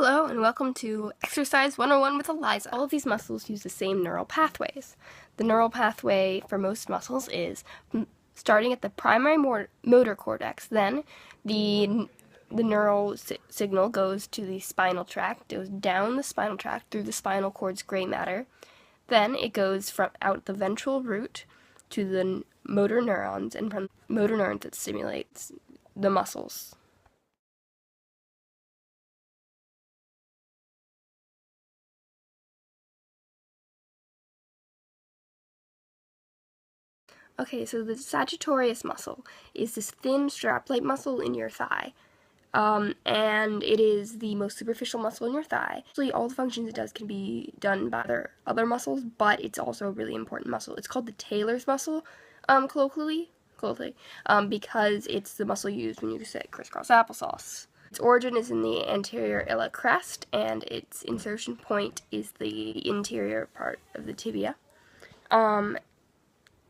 Hello and welcome to Exercise 101 with Eliza. All of these muscles use the same neural pathways. The neural pathway for most muscles is starting at the primary motor cortex, then the neural signal goes to the spinal tract, goes down the spinal tract through the spinal cord's gray matter, then it goes out the ventral root to the motor neurons, and from motor neurons it stimulates the muscles. Okay, so the sagittarius muscle is this thin strap-like muscle in your thigh, and it is the most superficial muscle in your thigh. Actually, all the functions it does can be done by other muscles, but it's also a really important muscle. It's called the Taylor's muscle, colloquially, because it's the muscle used when you say crisscross applesauce. Its origin is in the anterior iliac crest, and its insertion point is the interior part of the tibia.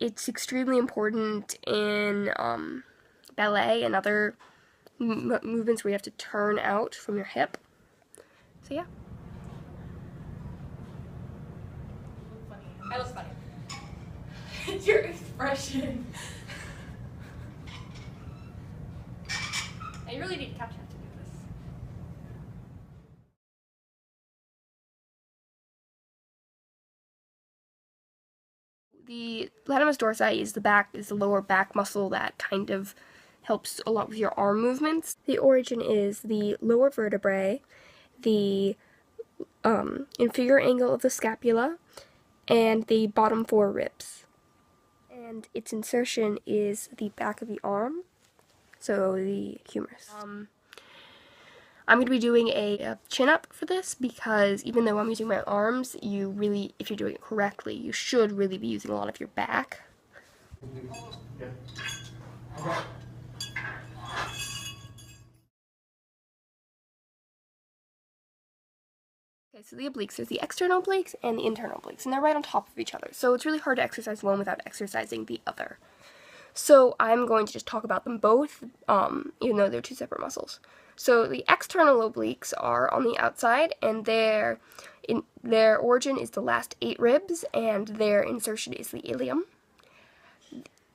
It's extremely important in ballet and other movements where you have to turn out from your hip. So yeah. That was funny. It's your expression. I really need to catch up to do this. The latimus dorsi is the lower back muscle that kind of helps a lot with your arm movements. The origin is the lower vertebrae, the inferior angle of the scapula, and the bottom 4 ribs. And its insertion is the back of the arm, so the humerus. I'm going to be doing a chin-up for this because even though I'm using my arms, if you're doing it correctly, you should really be using a lot of your back. Okay, so the obliques, there's the external obliques and the internal obliques, and they're right on top of each other, so it's really hard to exercise one without exercising the other. So I'm going to just talk about them both, even though they're two separate muscles. So the external obliques are on the outside, and their origin is the last 8 ribs, and their insertion is the ilium.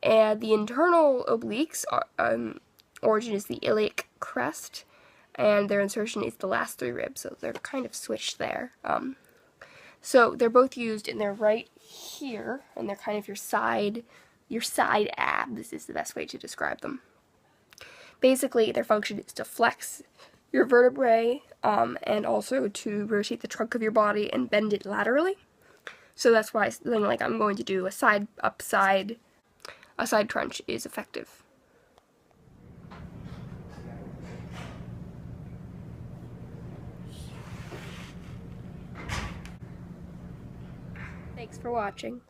And the internal obliques origin is the iliac crest, and their insertion is the last 3 ribs, so they're kind of switched there. So they're both used, and they're right here, and they're kind of your side abs is the best way to describe them. Basically, their function is to flex your vertebrae and also to rotate the trunk of your body and bend it laterally. So that's why something like I'm going to do a side crunch is effective. Thanks for watching.